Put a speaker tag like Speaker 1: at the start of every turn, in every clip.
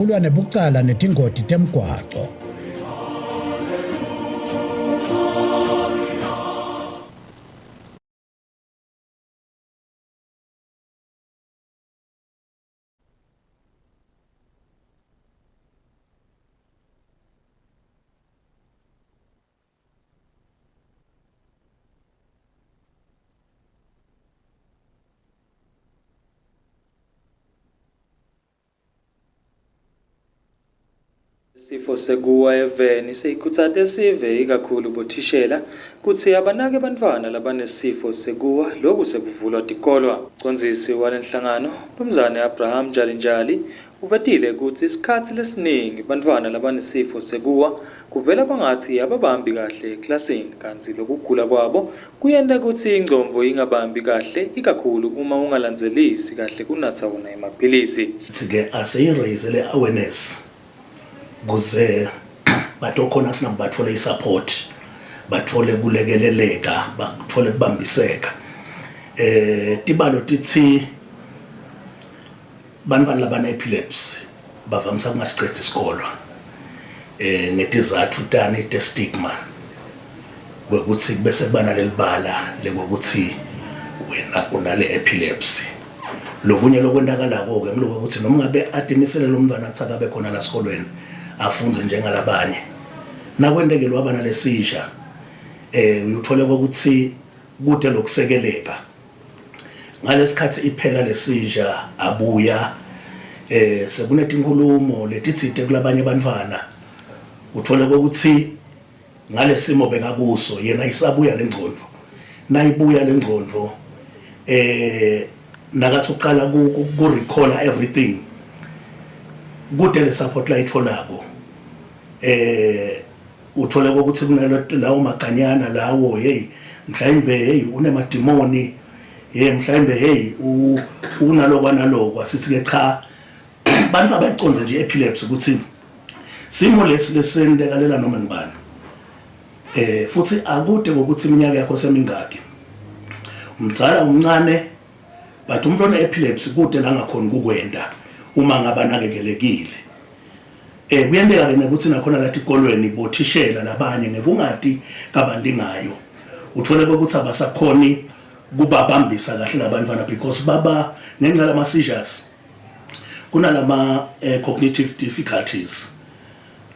Speaker 1: ulwa nebucala netingoti temgwaqo.
Speaker 2: Sifo seguwa eveni seyikhutsate sive ikakhulu bothishela kutsi abanake bantfwana labanesifo seguwa lokhu sekuvulwa tikolwa. Mcondzisi walenhlangano Mnumzane Abraham Jalinjali uvetile kutsi isikhatsi lesiningi bantfwana labanesifo seguwa kuvela kwangathi ababambi kahle eklasini kanti lokugula kwabo kuyenta kutsi ingcondvo ingabambi kahle ikakhulu uma ungalandzelisi kahle kunatsa wona emaphilisi.
Speaker 3: Sike aseyiraise le awareness kuze batokhona sina bathole support, bathole kulekeleleka, bathole kubambiseka. Tibalo tithi bantwana labane epilepsy bavamisa kungasicetha isikolo. Netizathu tani te stigma ukuthi bese bana lelibala lekokuthi wena unale epilepsy. Lokunye lokwendakalako ke ngiloko ukuthi noma ngabe adimisele lo mntwana athi akabe khona la esikolweni afunze njengalabanye nakwendekelwa abana lesisha uyothole ukuthi kude lokusekeleka ngalesikhathi iphela lesisha abuya sekunezinkulumo letitsite kulabanye bantwana uthole ukuthi ngalesimo bekakuso yena isabuya lengcondvo nayibuya lengcondvo nakathi uqala ku recall everything kude le support la itholako uthole ukuthi kunalawo maganyana lawo mhlawumbe unemadimoni mhlawumbe unalokwa nalokwa sithi ke cha bantu abayiconze nje epilepsy ukuthi simo lesendekalela noma ngibani futhi akude ukuthi iminyaka yakho semingaki umzala umncane but umuntu one-epilepsy kude la ngakhona ukukwenda uma ngaba nakekelekile. Kuyendeka ke ukuthi nakhona la tikolweni bothishela labanye ngekungadi kabanti ngayo. Uthole ukuthi abasakhoni kubabambisa kahle labantwana because baba ngenxa lama seizures kunalama cognitive difficulties.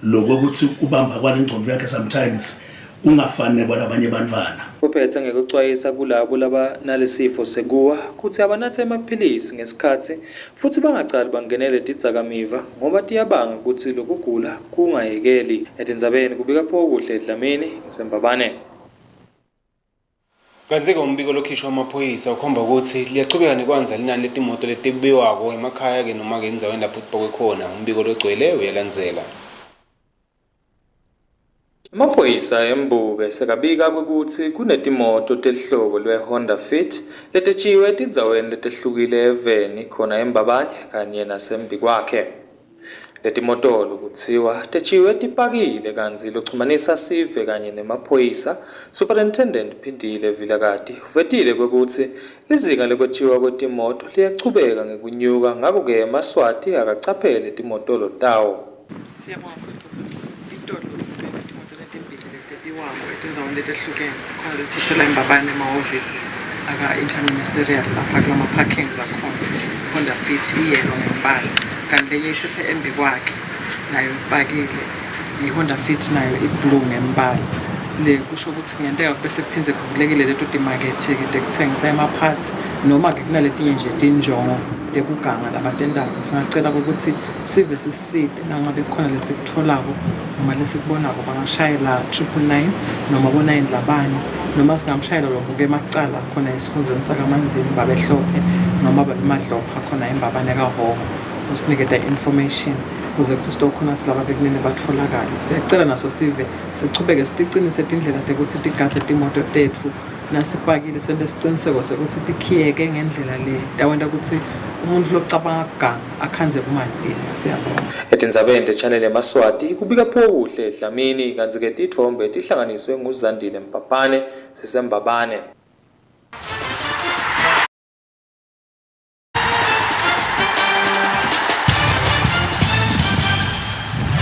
Speaker 3: Lokho ukuthi ubamba kwalengcondvo yakhe sometimes ungafani nebalabanye bantwana.
Speaker 2: Uphethe ngekucwayisa kulabo laba nalesifo seguwa kuthi abanathe amaphilisi ngesikhathi futhi bangacali bangenele tidzakamiva ngoba tiyabanga ukuthi lokugula kungayekeli. Etindzabeni kubika Phokuhle Dlamini ngisembabane.
Speaker 4: Kanzeke umbiko lokhishwa amaphoyisa ukhomba ukuthi liyachubeka nekwanza linani letimoto letibiwako emakhaya ke noma ke indzaweni lapho kupokwe khona umbiko logcwele uyalandzela.
Speaker 2: Amaphoyisa eMbube sekabika ukuthi kunetimoto telihlobo lwe-Honda Fit letetshiwe etindzaweni letehlukile eveni khona eMbabane kanye nasembikwakhe. Letimotolo kuthiwa tetshiwe tipakile kanzi lochumanisa sive kanye nemaphoyisa Superintendent Phindile Vilakati uvetile ukuthi lizinga lokwetshiwa kwetimoto liyachubeka ngekunyuka ngakho-ke Yemaswati akacaphele timotolo tawo.
Speaker 5: Etindzaweni letehlukene khona letithela eMbabane emahhovisi aka-interministerial lapha kulama parkings akhona Honda Fit iyellow ngembala kanti lenye ithethe embi kwakhe nayo ipakile i-Honda Fit nayo iblue ngembala. Le kusho ukuthi kungenteka bese kuphindze kuvulekile leto timakethe-ke tekuthengisa ema-parts noma-ke kunaletinye nje tinjongo tekuganga labatendako. Singacela ukuthi sive siside nangabe khona lesikutholako noma lesikubonako bangashayela 999 noma bo9 labanye noma singamshayela lobuke emacala khona esifundzeni sakaManzini babehlophe noma babemadlopha khona eMbabane kaHhohho usiniketa information kuze kuthi sitokhona silaba bekunene batfolakala. Siyacela naso sive sichubeke siticinise tindlela tekuthi tigadze timoto tetfu nasipakile sente siciniseko sekuthi tikhiyeke ngendlela le tawenta ukuthi umuntu locabanga kuganga akhanze kumadini. Siyabonga.
Speaker 2: Etindzabeni te-channel Yemaswati kubika Phokuhle Dlamini kanti-ke tithombe tihlanganiswe nguZandile Mpapane sisembabane.